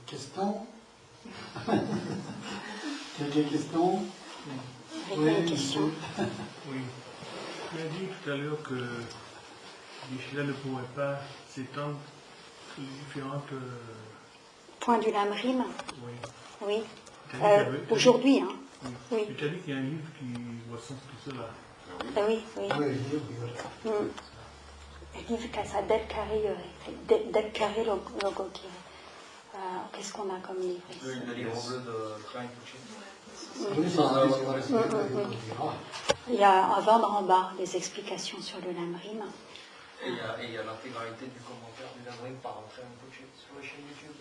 questions? Quelques questions? Oui, question. Oui. Tu as dit tout à l'heure que Geshe-la ne pourrait pas s'étendre sur les différentes... Point du Lamrim. Oui. Oui. Aujourd'hui, hein. Oui. Tu as dit qu'il y a un livre qui recense tout cela. Oui, oui. Le livre qui a ça, Del Carré Logo. Qu'est-ce qu'on a comme livre ici? Le livre bleu de Il y a à vendre en bas des explications sur le Lamrim. Et il y a l'intégralité du commentaire du Lamrim par Rinpoché sur la chaîne YouTube.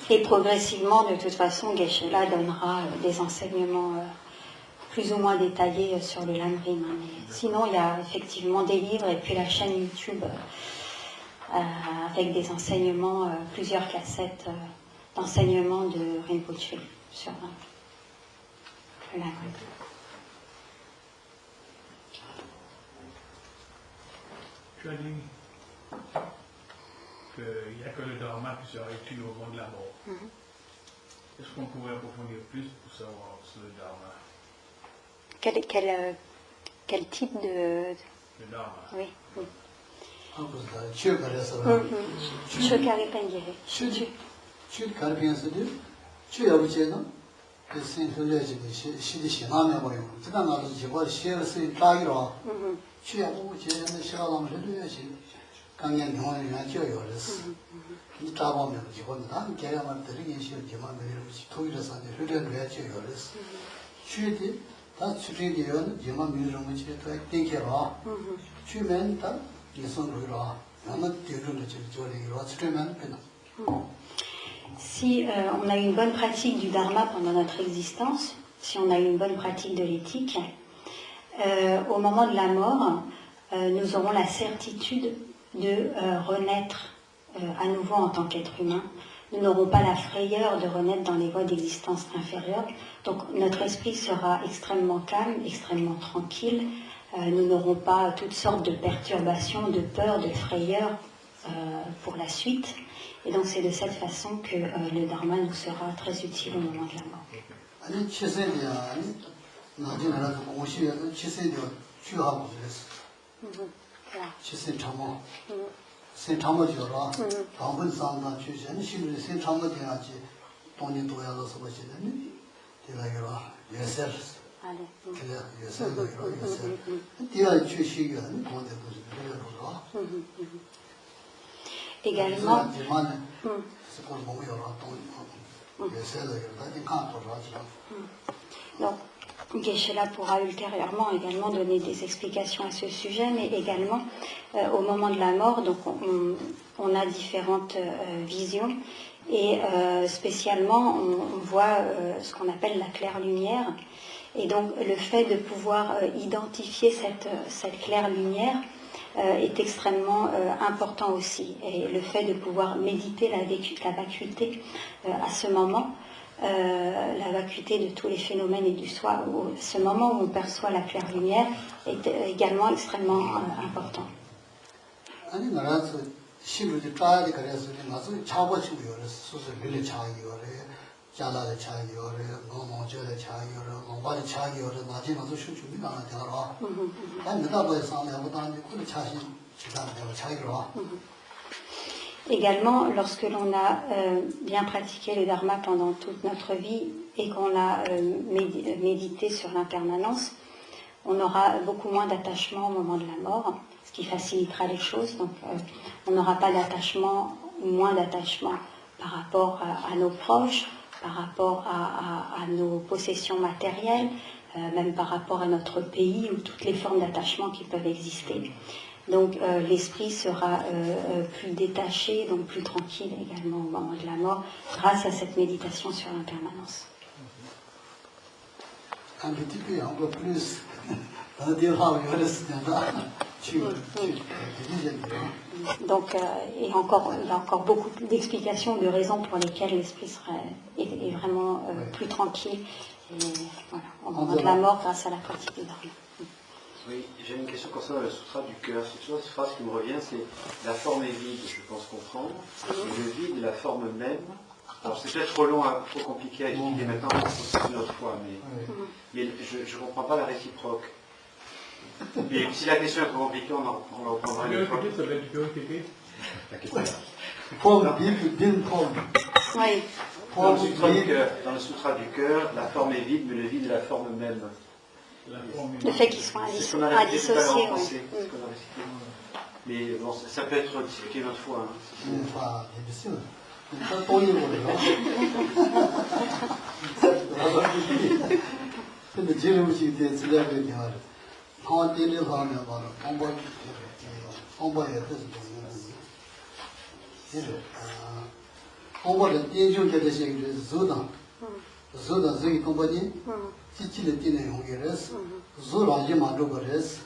Et progressivement, de toute façon, Geshe-la donnera des enseignements plus ou moins détaillés sur le Lamrim. Mais sinon, il y a effectivement des livres et puis la chaîne YouTube avec des enseignements, plusieurs cassettes d'enseignements de Rinpoché sur le Lamrim. Tu as dit qu'il n'y a que le dharma qui sera utile au moment de la mort. Est-ce qu'on pourrait approfondir plus pour savoir sur le dharma? Quel type de... Le dharma. Oui. Si on a une bonne pratique du dharma pendant notre existence, si on a une bonne pratique de l'éthique, au moment de la mort, nous aurons la certitude de renaître à nouveau en tant qu'être humain. Nous n'aurons pas la frayeur de renaître dans les voies d'existence inférieures. Donc notre esprit sera extrêmement calme, extrêmement tranquille. Nous n'aurons pas toutes sortes de perturbations, de peurs, de frayeurs pour la suite. Et donc c'est de cette façon que le dharma nous sera très utile au moment de la mort. Également, donc Geshe-la pourra ultérieurement également donner des explications à ce sujet, mais également au moment de la mort, donc on a différentes visions et spécialement on voit ce qu'on appelle la claire lumière. Et donc le fait de pouvoir identifier cette claire lumière est extrêmement important aussi. Et le fait de pouvoir méditer la vacuité à ce moment, la vacuité de tous les phénomènes et du soi, ce moment où on perçoit la claire lumière est également extrêmement important. Également, lorsque l'on a bien pratiqué le dharma pendant toute notre vie et qu'on a médité sur l'impermanence, on aura beaucoup moins d'attachement au moment de la mort, ce qui facilitera les choses. Donc, on n'aura pas d'attachement, moins d'attachement par rapport à nos proches, par rapport à nos possessions matérielles, même par rapport à notre pays ou toutes les formes d'attachement qui peuvent exister. Donc l'esprit sera plus détaché, donc plus tranquille également au moment de la mort, grâce à cette méditation sur l'impermanence. Un petit peu, encore plus. Donc il y a encore beaucoup d'explications, de raisons pour lesquelles l'esprit est vraiment plus tranquille. Et voilà. au moment de la mort grâce à la pratique du dharma. Oui, j'ai une question concernant le sutra du cœur. C'est toujours cette phrase qui me revient, c'est la forme est vide, je pense comprendre, et le vide, la forme même. Alors c'est peut-être trop long, trop compliqué à expliquer maintenant, on se une autre fois, mais je ne comprends pas la réciproque. Et si la question est trop compliquée, on la reprendra une fois. Ça veut dire que Forme vide, d'une forme. Oui. Dans le Forme sutra du vide. cœur, dans le sutra du cœur, la forme est vide, mais le vide est la forme même. Le fait qu'ils soient C'est ce qu'on a récité tout à l'heure en indissociés, français, oui. c'est ce qu'on a récité. Mais bon, ça peut être discuté une autre fois. Hein. Enfin, bien sûr. Ça tombe 근데 제일음식 때 지나게 되어 한때는 하면 바로 공부에 뜻이 되는 공부를 떼주게 되시는 조당 저기 공부니 지치를 떼는 용기를 조라지 만들어버렸어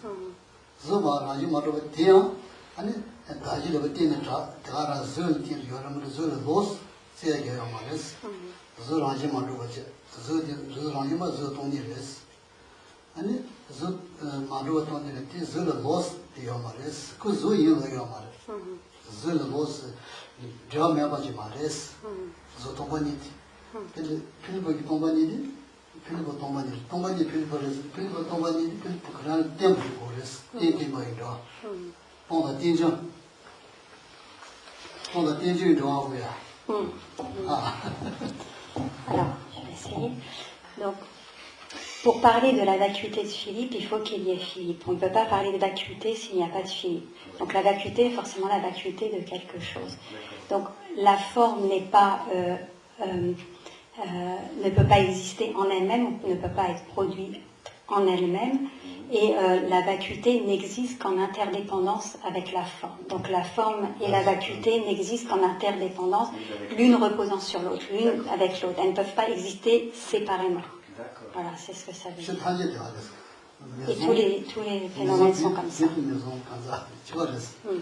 조라지 만들어 대야 아니 다지를 떼는 다라 절 떼는 여러분들 절 로스 세게 말했어 조라지 만들어버렸어 조라지만 저 동네랬어 아니 저 만들어 동네를 떼 절을 로스 떼어 말했어 그 조이는 거 말했어 절 로스 저 매바지 말했어 저 동반이 근데 필리핀 동반이 필리핀 동반이 필리핀 동반이 그런 때문에 그랬어 이게 뭐이다 뭔가 떼죠 좋아하고요 Alors, je vais essayer. Donc, pour parler de la vacuité de Philippe, il faut qu'il y ait Philippe. On ne peut pas parler de vacuité s'il n'y a pas de Philippe. Donc la vacuité est forcément la vacuité de quelque chose. Donc la forme n'est pas, ne peut pas exister en elle-même, ne peut pas être produite en elle-même, et la vacuité n'existe qu'en interdépendance avec la forme. Donc la forme et la vacuité n'existent qu'en interdépendance, l'une reposant sur l'autre, l'une avec l'autre. Elles ne peuvent pas exister séparément. Voilà, c'est ce que ça veut dire. Et tous les phénomènes sont comme ça.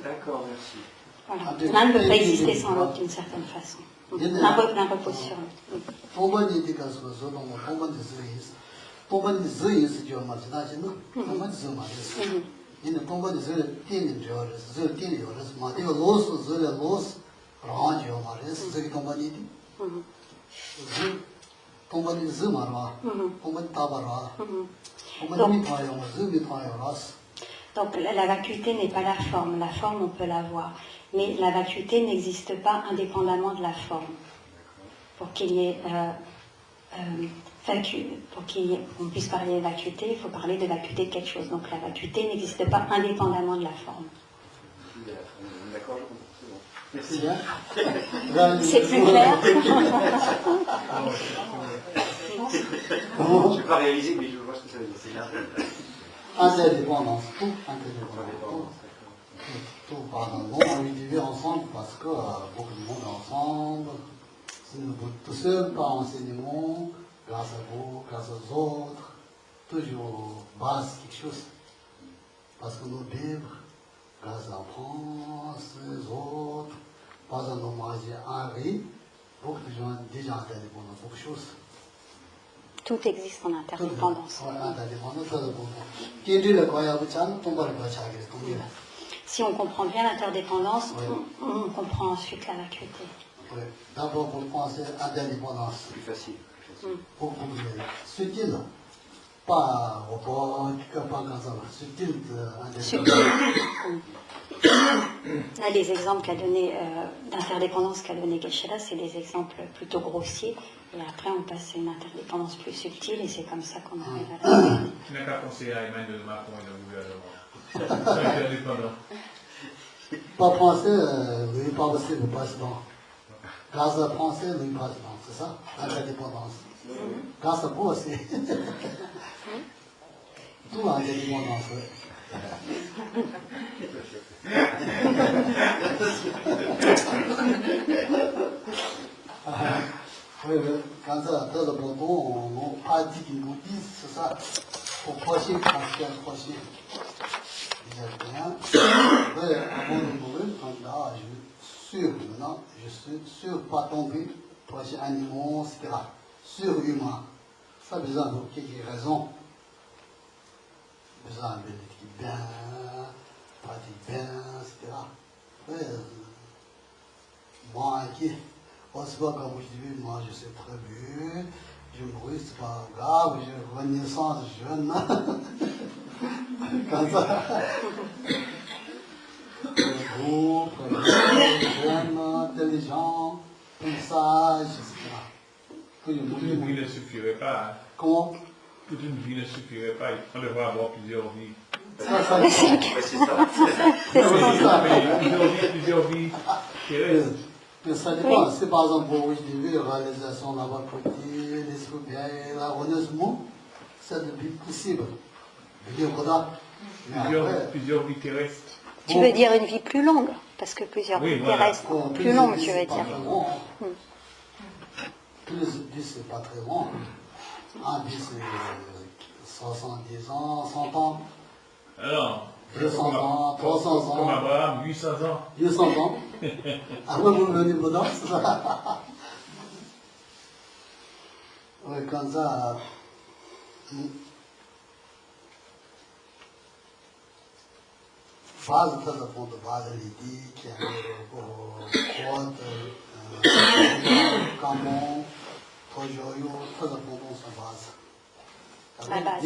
D'accord, merci. Voilà. L'un ne peut pas exister sans l'autre d'une certaine façon. L'un repose sur l'autre. 동반이 저 있어죠 맞다지는 동반이 저 말이었어 이는 동반이 저 띠는 저 띠는 요래서 마디가 로스 저래 로스 라죠 말이었어 저기 동반이 동반이 저 말아 동반이 다 봐라 동반이 봐요 저기 봐요라서. Donc la vacuité n'est pas la forme on peut la voir, mais la vacuité n'existe pas indépendamment de la forme. Pour qu'il y ait qu'on puisse parler de vacuité, il faut parler de vacuité de quelque chose. Donc la vacuité n'existe pas indépendamment de la forme. D'accord, je comprends, c'est bon. Merci. C'est plus clair. Je n'ai pas réalisé, mais je vois ce que ça veut dire. C'est bien. Interdépendance, tout interdépendance. Tout, pardon. Bon, on vit ensemble parce que beaucoup de monde ensemble. Si nous tout seul, pas enseignement, grâce à vous, grâce aux autres, toujours base quelque chose. Parce que nous vivons grâce à la France, les autres, pas un hommage à Henri, beaucoup de gens déjà interdépendants, beaucoup de choses. Tout existe en interdépendance. Si on comprend bien l'interdépendance, on comprend ensuite la vacuité. Oui. D'abord, pour penser à l'indépendance. Plus facile. Beaucoup plus subtil. Pas robot, pas comme ça. Subtil. Là, les exemples qu'a donné d'interdépendance qu'a donné Geshe-la, c'est des exemples plutôt grossiers. Et après, on passe à une interdépendance plus subtile, et c'est comme ça qu'on arrive à la vérité. Tu n'as qu'à penser à Emmanuel Macron et le gouvernement. C'est indépendant. Pas français, oui, pas possible, pas président. Grâce à français, oui, président, c'est ça, l'indépendance. Grâce à vous aussi. Tout l'indépendance, oui. Oui, quand ça, dans le bonbon, on pas dit qu'il nous dit, c'est ça, pour procher, transfert, procher. Oui, avant de mourir, quand là, je suis sûr, maintenant, je suis sûr pas tomber, procher animaux, etc. Sur humain. Ça, besoin de qui a raison. Besoin de qui bien, pratique bien, etc. Ouais, moi, qui, on se voit comme je dis, moi, je sais très bien, je me c'est pas grave, j'ai renaissance jeune. Comme ça. Beau, jeune, intelligent, sage, etc. Toute une vie ne suffirait pas. Hein. Comment? Toute une vie ne suffirait pas. Il devrait avoir plusieurs vies. Ça Ouais, c'est ça. Plusieurs vies terrestres. Mais ça dépend. Si par exemple, pour WHDV, réalisation de la voie côté, l'esprit bien, la renaissance, c'est le plus possible. Plusieurs vies terrestres. Tu veux dire une vie plus longue? Parce que plusieurs vies terrestres, plus longue, tu veux dire. Plus 10, c'est pas très long. Un 10, c'est 70 ans, 100 ans. Alors, 200 ans, 300 ans. Comme Abraham, 800 ans. 800 ans. Après, vous venez dedans, c'est ça. Oui, comme ça. Base de fond de base l'éthique, côte, Camon, Tojoyo, très important sa base. La base.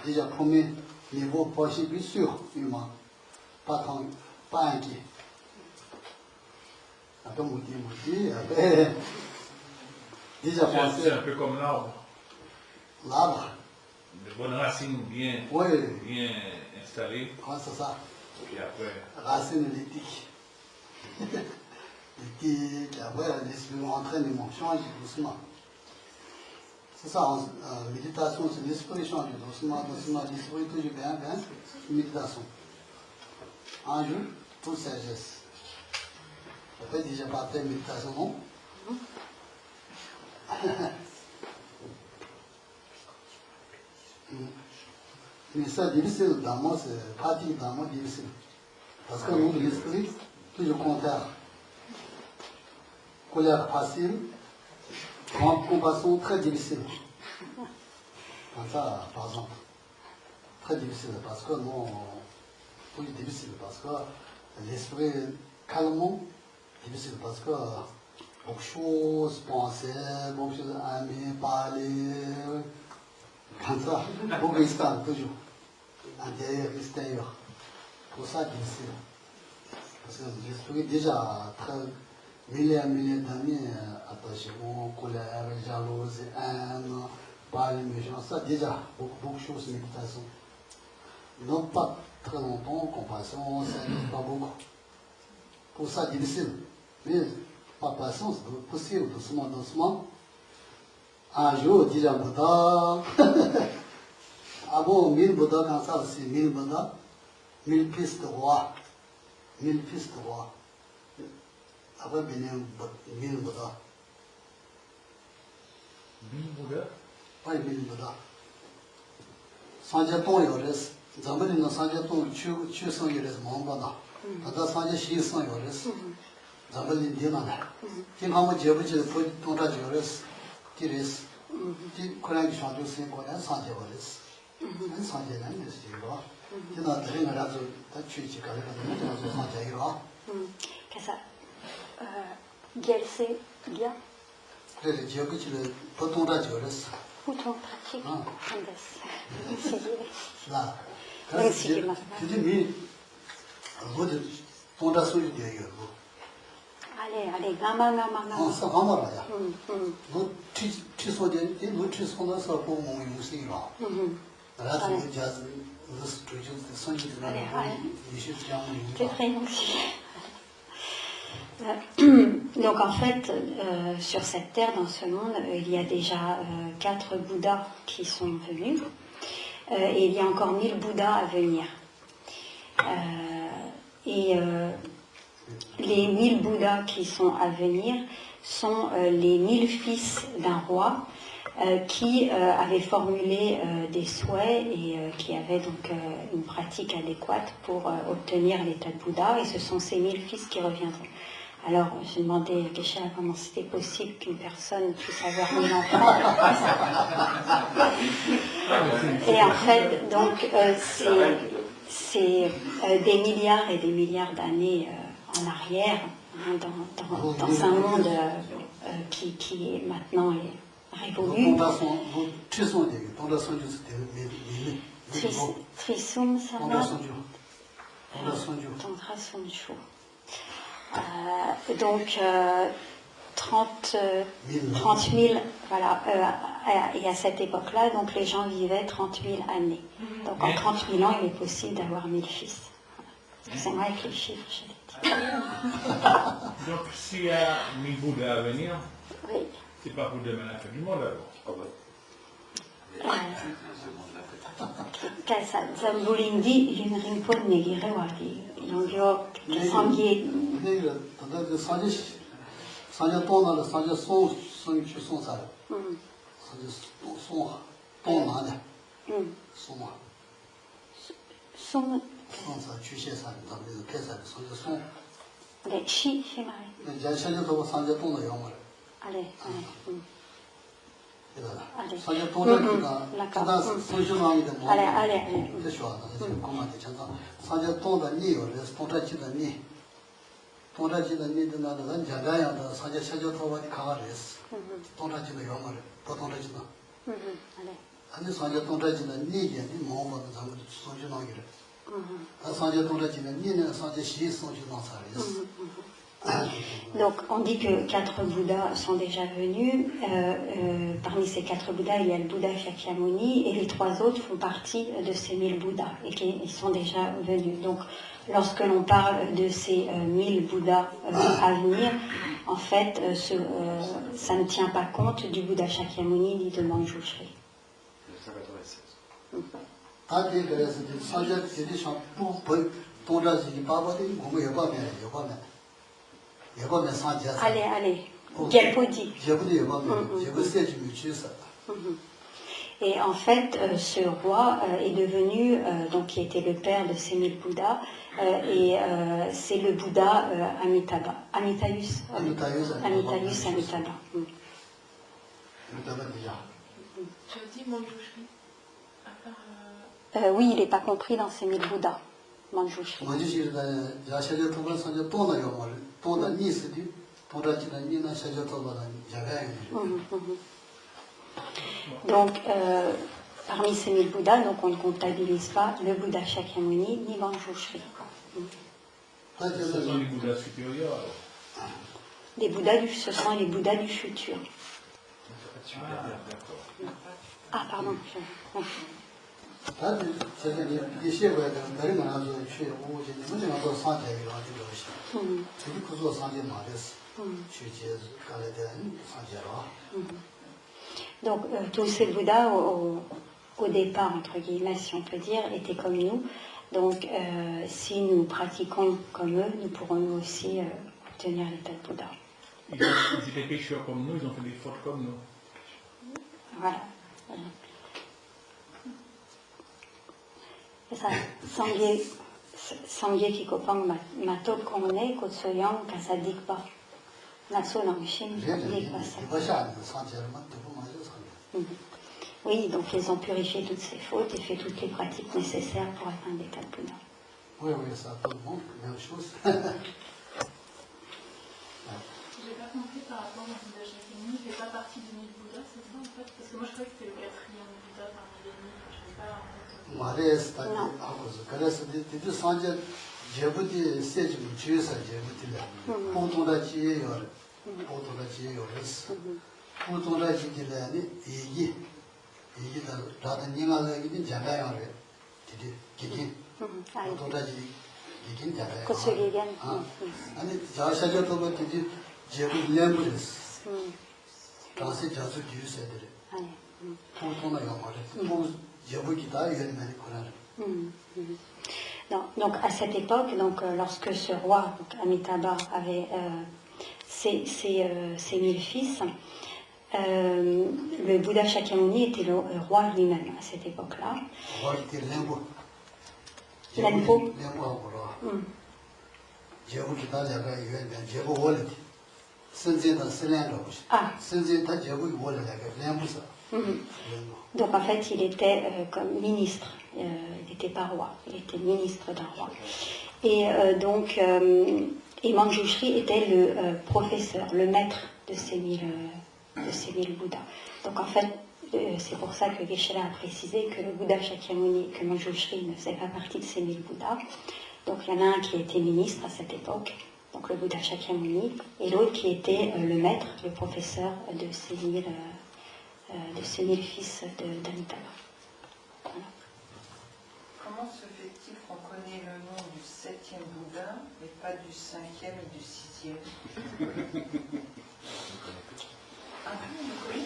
Déjà, premier niveau possible sûr, humain. Pas inquiet. Après, mouti, après. Déjà pensé. C'est un peu comme l'arbre. L'arbre. De bonnes racines bien installées. Ouais, c'est ça. Et après. Racine l'éthique. L'éthique, après, l'esprit entraîne l'émotion, change doucement. C'est ça, en méditation, c'est l'esprit change doucement, l'esprit toujours bien, méditation. Un jour, toute sagesse. Après, déjà pas fait méditation, non? Mais ça, difficile dans moi, c'est pratique dans moi, difficile. Parce que nous, l'esprit, toujours contraire. Colère facile, grande compassion très difficile. Comme ça, par exemple. Très difficile, parce que non, oui, difficile, parce que l'esprit calmement, difficile, parce que beaucoup de choses, penser, beaucoup de choses aimer, parler, comme ça, beaucoup d'histoires, toujours. Intérieur, extérieur. Pour ça, difficile. Parce que l'esprit, déjà, très milliers d'années, attachement, colère, jalousie, haine, parler, méchant, ça, déjà, beaucoup de choses, méditation. Non, pas très longtemps, compassion, ça n'aide pas beaucoup. Pour ça, difficile. Mais, pas patience, possible, doucement. Un jour, déjà, Bouddha. Ah bon, 1000 Bouddhas, comme ça aussi, 1000 Bouddhas, 1000 fils de roi. 1000 fils de roi. Après, 1000 Bouddhas. 1000 Bouddhas? Oui, 1000 Bouddhas. Sanjaton yores. Zambali no Sanjaton chu son yores, Mombada. Tada Sanja shi son yores. Zambali dinana. King Hama Jebuji, Tonta yores, Tiris. Korean Shanju Sin Korean Sanja yores. Sanja nan is Jiva. Tina Drin Razu, that Chichi Kalina, Sanja Yura. Qu'est-ce que Gyalse, Gya, 그래 지역이 보통 다 저랬어. Pouton pratique, Andes. 나. Merci. 근데 미 뭐들 본다 소리 돼요. Allez, gama. 서 가마라야. 뭐 취소된 뭐 취소나서 보면 무슨이라. 나라서 자즈 무슨 조준 선지들아. C'est très anxieux. Donc en fait, sur cette terre, dans ce monde, il y a déjà 4 Bouddhas qui sont venus et il y a encore 1000 Bouddhas à venir. Les 1000 Bouddhas qui sont à venir sont les 1000 fils d'un roi qui avait formulé des souhaits et qui avait donc une pratique adéquate pour obtenir l'état de Bouddha, et ce sont ces 1000 fils qui reviendront. Alors, j'ai demandé à Geshe-la comment c'était possible qu'une personne puisse avoir 1000 enfants. Et en fait, donc, c'est des milliards et des milliards d'années en arrière, hein, dans un monde qui est maintenant révolu. Trisum Sama Tantra Sonju. Donc 30 000, voilà, et à cette époque-là, donc les gens vivaient 30 000 années. Donc en 30 000 ans, il est possible d'avoir 1000 fils. C'est moi avec les chiffres, je l'ai dit. Donc s'il y a 1000 Bouddhas à venir, Oui. c'est pas pour demain la fin du monde alors. Kasa Zambulindi, Rinpo Negirewari, Yongyo, Sangye. Sanja tona la sanja song chu song sa. Sanja song tong na de. Song ma. Song. Song sa chu xie sa da de ke sa sanja song. Les chi, c'est marrant. Ne ja sanja to sanja tong na yo ma. Allez, sanja tong da ki da song chu na de mo. allez. De shuo da ko ma de chen sa. Sanja tong da ni yo le tong da chi da ni. 동라지는 니들나는 자가야다 사제 사제토와디 가가레스 동라지는 요마레 보통라지는 아니 사제 동라지는 니게 니 모모도 잠을 소주나기래 아 사제 동라지는 니는 사제 시 소주나사레스. Donc on dit que 4 Bouddhas sont déjà venus. Parmi ces 4 Bouddhas, il y a le Bouddha Shakyamuni et les 3 autres font partie de ces 1000 Bouddhas et qui sont déjà venus. Donc lorsque l'on parle de ces 1000 Bouddhas à venir, en fait, ça ne tient pas compte du Bouddha Shakyamuni ni de Manjushri. Allez, Gyalpodi. Et en fait, ce roi est devenu, donc qui était le père de ces 1000 Bouddhas, et c'est le Bouddha Amitabha. Amitayus Amitabha. Tu as dit Manjushri à part. Oui, il n'est pas compris dans ces 1000 Bouddhas. Manjushri. Donc, parmi ces 1000 Bouddhas, donc on ne comptabilise pas le Bouddha Shakyamuni ni Manjushri. Ce sont les Bouddhas supérieurs alors. Les Bouddhas ce sont les Bouddhas du futur. Ah, pardon. Donc tous ces Bouddhas au départ, entre guillemets, si on peut dire, étaient comme nous. Donc si nous pratiquons comme eux, nous pourrons nous aussi obtenir l'état de Bouddha. Ils étaient pécheurs comme nous, ils ont fait des fautes comme nous. Voilà. Sangye Kikopang Mato Kone Kotsoyang Kasadikpa Naso Langshin Dikpasa. Oui, donc ils ont purifié toutes ces fautes et fait toutes les pratiques nécessaires pour atteindre l'état de Bouddha. Oui, ça tout le monde, même chose. J'ai pas compris par rapport au Bouddha Shakyamuni, il fait pas partie du 1000 Bouddhas, c'est ça en fait? Parce que moi je croyais que c'était le 4e Bouddha parmi les 1000, je sais pas en fait. Mares, 그래서 디디 산제 제부디 세지 주에서 제부디라. 보도라지예요. 보도라지예요스. 보도라지들이 이게 다른 니가가기는 잘해요. 디디 기기. 보도라지 이긴 잘해요. 아니 자샤저도 디디 제부 렘브스. 다시 자주 주세요. 보도나 영어를. Donc à cette époque, donc, lorsque ce roi, donc, Amitabha, avait ses 1000 fils, le Bouddha Shakyamuni était le roi lui-même à cette époque-là. 제부 기타자가 이게 제부 원래 선제다 선량도 Ah. 선제다 제부 원래 lembusa. Donc en fait, il était comme ministre, il n'était pas roi, il était ministre d'un roi. Et et Manjushri était le professeur, le maître de ces mille Bouddhas. Donc en fait, c'est pour ça que Geshe-la a précisé que le Bouddha Shakyamuni, que Manjushri ne faisait pas partie de ces 1000 Bouddhas. Donc il y en a un qui était ministre à cette époque, donc le Bouddha Shakyamuni, et l'autre qui était le maître, le professeur de ces 1000 fils d'Amitabha. Voilà. Comment se fait-il qu'on connaît le nom du 7e Bouddha, mais pas du 5e et du 6e? Ah oui,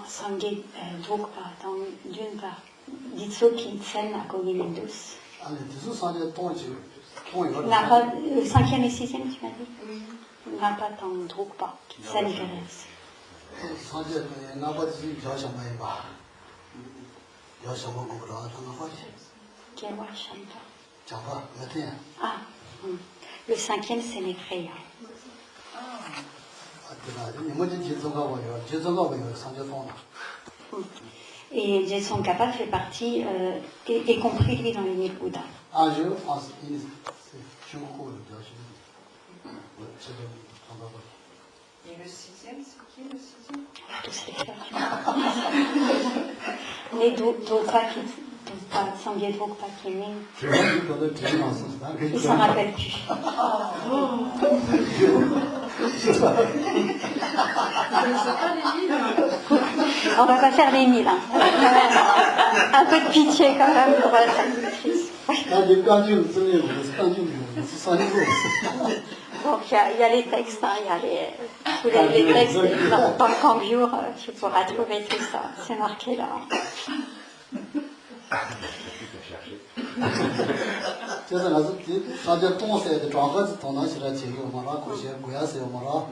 Sangye Drukpa, d'une part, Ditso Kitsen à Kogilindus. 아니 무슨 사제 통지 통이 N'a pas, le 5e et 6e, tu m'as dit? Oui. N'a pas tant Drukpa, Kitsen Geres. 사제 나버지 여셔마이 봐. 여셔마 거라 하는 거지. Kewa Shanta. 잡아 어때? Ah, le 5e c'est Maitreya. 이모진 지성가 봐요. 지성가 봐요. 사제 통나. Et Jetson Kappa fait partie, est compris lui dans les 1000 Bouddhas. 아주 중국어로 되시는. Et le 6e, c'est qui le 6e? On va tous les faire. Les Drukpa qui, Sangye Drukpa qui il s'en rappelle plus. On va pas faire les 1000, hein. Un peu de pitié quand même pour la sacrifice. Donc il y a les textes, hein, il y a les textes dans le Kangyur, tu pourras trouver tout ça, c'est marqué là. 그래서 나서 사제 통세의 정거지 통나시라 제가 뭐라 고시에 고야세요 뭐라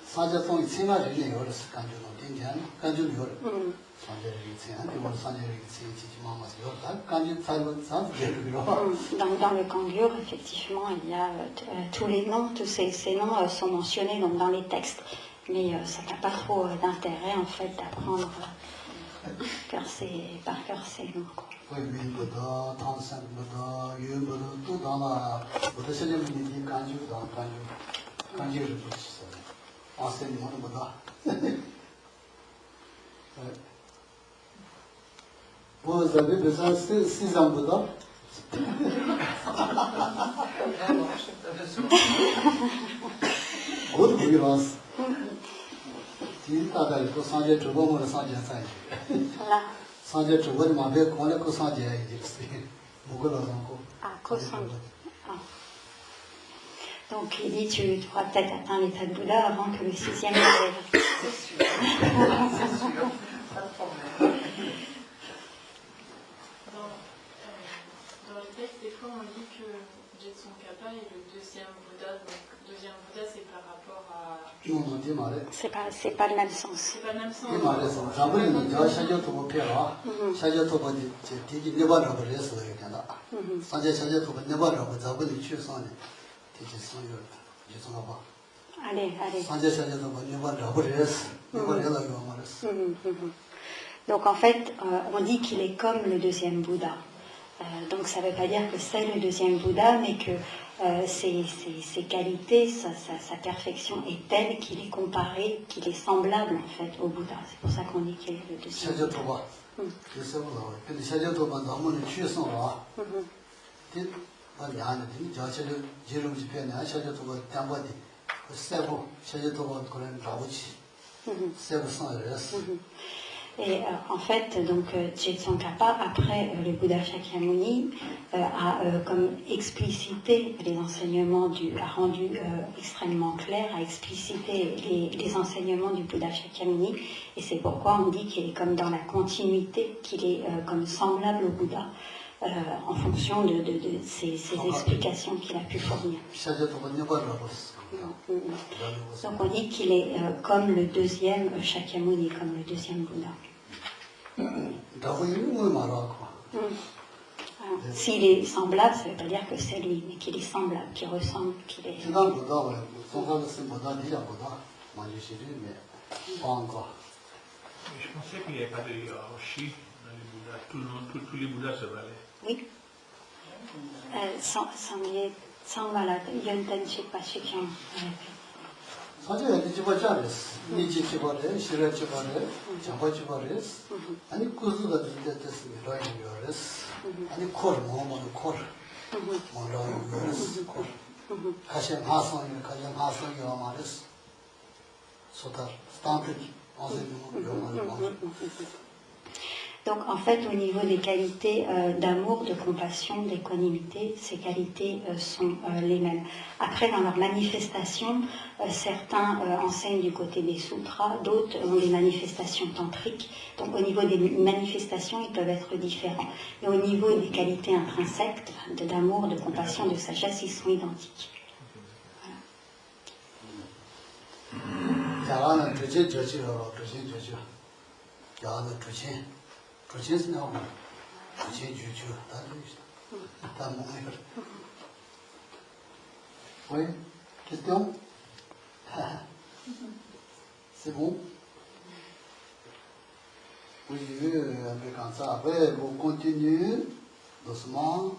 사제 통이 생활이 열었을 간주는 된잖아 간주는 열 사제를 생활이 뭐 사제를 지지 마마서 열 간주 살고 사제를 Dans le Kangyur, effectivement, il y a tous les noms, tous ces noms sont mentionnés donc, dans les textes, mais ça n'a pas trop d'intérêt en fait d'apprendre par cœur ces noms. 보이민보다 탐산보다 유보다 또 나나 보다 세점이 간주다 간주를 붙였어요. 아세니 뭐보다 뭐 저기 그래서 시장보다 어디 거기 왔어. 진짜가 있고 사제 주범으로 사제 사이. 사제 주범이 마음에 권에 그 사제야 이제 뭐가 나고. Ah, Kosangye. Ah. Donc il dit tu pourras peut-être atteindre l'état de Bouddha avant que le 6e arrive. C'est sûr. C'est sûr. Pas de problème. Dans le texte, des fois, on dit que Jetson Kappa est le 2e Bouddha. Donc, 2e Bouddha, c'est par rapport à... 좀 어디 말해? C'est pas le même sens. C'est pas le même sens. 이 말에서 자본은 저 샤저토고 펴라. 샤저토고 이제 되게 네번을 그랬어요. 그냥 사제 샤저토고 네번을 자본이 취소하네. 되게 성을 예송아 봐. Allez. 사제 샤저토고 네번을 그랬어. 네번을 해라고 말했어. Donc en fait, on dit qu'il est comme le 2e Bouddha. Donc ça ne veut pas dire que c'est le 2e Bouddha, mais que ses qualités, sa perfection est telle qu'il est comparé, qu'il est semblable en fait au Bouddha. C'est pour ça qu'on dit qu'il est le 2e Bouddha. 샤저토가 그래서 근데 샤저토가 너무 취소와. 아니 저 제름 집에는 샤저토가 담바디 세고 샤저토가 그런 라부치 세고 상을했어. Et en fait, donc Jetson Kappa, après le Bouddha Shakyamuni, a comme explicité les enseignements a rendu extrêmement clair, a explicité les enseignements du Bouddha Shakyamuni, et c'est pourquoi on dit qu'il est comme dans la continuité, qu'il est comme semblable au Bouddha, en fonction de ces explications qu'il a pu fournir. Donc on dit qu'il est comme le 2e Shakyamuni, comme le 2e Bouddha. S'il est semblable, ça ne veut pas dire que c'est lui, mais qu'il est semblable, qu'il ressemble, qu'il est... Dans le Bouddha, ouais, son frère c'est Bouddha, dit à Bouddha, Manjushiri, mais pas encore. Mais je pensais qu'il n'y avait pas de hiérarchie dans les Bouddhas. Tout le monde, tous les Bouddhas se valaient. Oui. Sangvala, Yonten Chikpa Shikyam. 사실 어디 집어자랬어. 니지 집어래, 실어 집어래, 잡아 집어래. 아니 구수가 진짜 됐습니다. 이거랬어. 아니 콜 뭐뭐 콜. 뭐라고 콜. 가시 하성이 말했어. 소다 스탄트 Donc en fait, au niveau des qualités d'amour, de compassion, d'équanimité, ces qualités sont les mêmes. Après, dans leur manifestation, certains enseignent du côté des sutras, d'autres ont des manifestations tantriques. Donc au niveau des manifestations, ils peuvent être différents. Mais au niveau des qualités intrinsèques, d'amour, de compassion, de sagesse, ils sont identiques. Oui, question? C'est bon? Oui, un peu comme ça. Après, vous continuez doucement.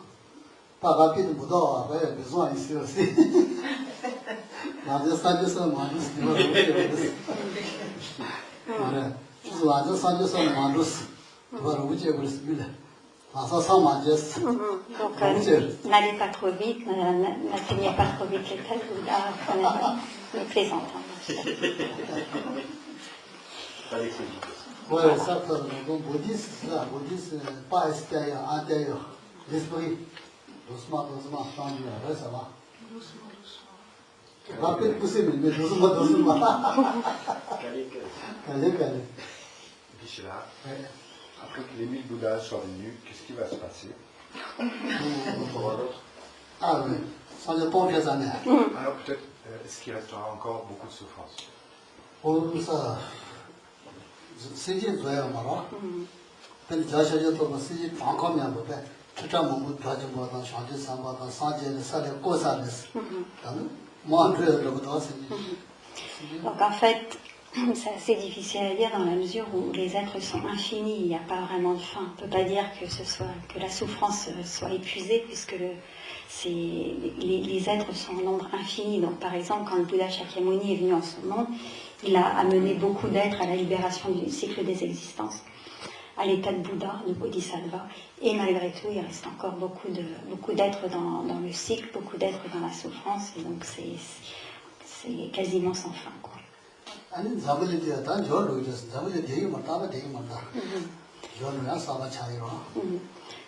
Pas rapide, Bouddha, après, besoin ici aussi. 완전 산지서 만들었어. 그래서 완전 산지서 만들었어. 그걸 우지에 그랬습니다. 와서 사만졌어. Donc n'allez pas trop vite, n'atteignez pas trop vite l'état de Bouddha, mais plaisantant. Oui, ça, donc bouddhiste, pas extérieur, intérieur, l'esprit. Doucement, tendu, après ça va. Rapide, possible, mais doucement. Calé. Vishala, après que les 1000 Bouddhas soient venus, qu'est-ce qui va se passer? Ah oui, ça dépend des années. Alors peut-être, est-ce qu'il restera encore beaucoup de souffrance? Pour ça, c'est dit, vous avez marre. Quand j'ai acheté tout, c'est dit, encore mieux, vous faites. Tout à mon bout de trajet, moi, dans le chantier, ça va dans le chantier, ça les causes à l'aise. Moi, le Bouddha, c'est dit. Donc en fait, c'est assez difficile à dire dans la mesure où les êtres sont infinis, il n'y a pas vraiment de fin. On ne peut pas dire que la souffrance soit épuisée, puisque les êtres sont en nombre infini. Donc par exemple, quand le Bouddha Shakyamuni est venu en ce monde, il a amené beaucoup d'êtres à la libération du cycle des existences, à l'état de Bouddha, de Bodhisattva, et malgré tout, il reste encore beaucoup d'êtres dans le cycle, beaucoup d'êtres dans la souffrance, et donc c'est quasiment sans fin, quoi.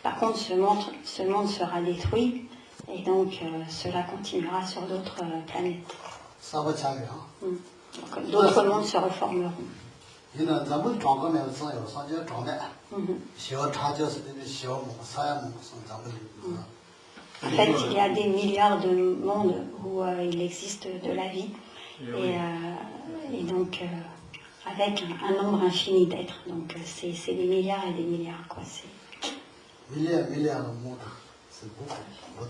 Par contre, ce monde sera détruit, et donc cela continuera sur d'autres planètes. Donc, d'autres mondes se reformeront. En fait, il y a des milliards de mondes où il existe de la vie, et donc avec un nombre infini d'êtres. Donc c'est des milliards et des milliards, quoi. Milliards de mondes, c'est beaucoup. De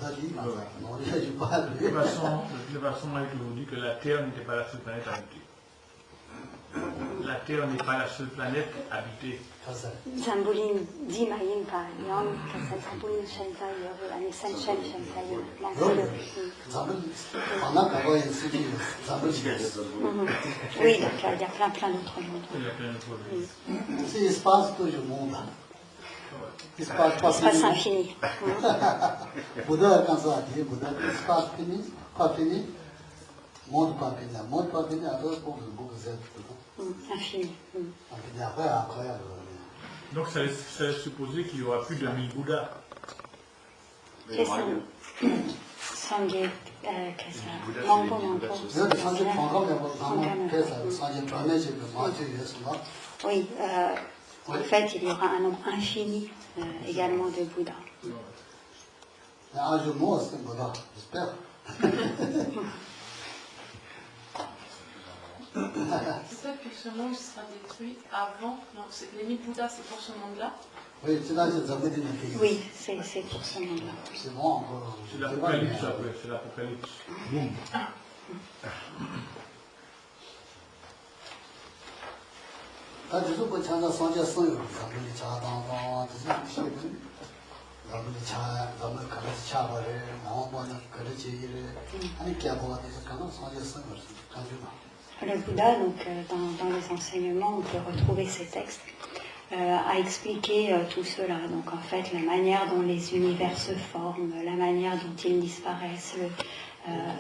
toute façon, on a toujours dit que la Terre n'était pas la seule planète habitée. La Terre n'est pas la seule planète habitée. Zambulin di mayin pa yon kasa zambulin shenza yoru ani senshen shenza yoru. Oui, donc il y a plein d'autres mondes. C'est l'espace que je monte. Espace infini. Bouddha, quand ça dit, Bouddha, espace fini, pas fini, monde pas fini, alors pour vous êtes. Infini. Donc ça laisse supposer qu'il n'y aura plus de 1000 Bouddhas. C'est ça. Sangye, Mambo. Oui, en fait, il y aura un nombre infini également de Bouddhas. Un jour, moi, c'est Bouddha, j'espère. C'est ça que ce monde sera détruit avant. Non, les mythes Bouddha, c'est pour ce monde-là. Oui, c'est là que ça veut dire. Oui, c'est pour ce monde-là. C'est bon, encore. C'est l'Apocalypse après, c'est l'Apocalypse. Boum. 다 지금 찬자 선제성요.咱们 차당당 지금咱们 차,咱们 가르치 차바를 나와보는 가르치 일을 아니 개보가 돼서 가는 선제성을 가지고. Le Bouddha, donc, dans les enseignements, on peut retrouver ces textes, a expliqué tout cela. Donc en fait, la manière dont les univers se forment, la manière dont ils disparaissent,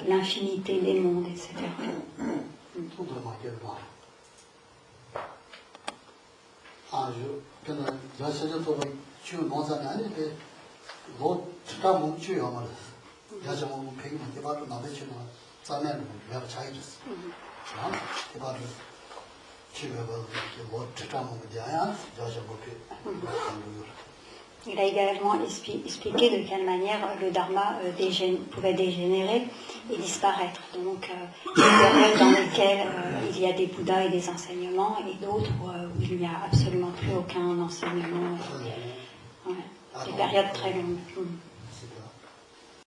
l'infinité des mondes, etc. Tout vraiment 아주 그는 여세저도 주 농사는 아닌데 뭐 특가 뭉치요 말이야. 야자 뭐 백만 개발로 나대치는 자면 내가 차이졌어. 자, 개발을 집에 가서 뭐 특가 뭉치야. 야자 뭐 Il a également expliqué de quelle manière le dharma pouvait dégénérer et disparaître. Donc, des périodes dans lesquelles il y a des bouddhas et des enseignements, et d'autres où il n'y a absolument plus aucun enseignement. Ouais. Des périodes très longues.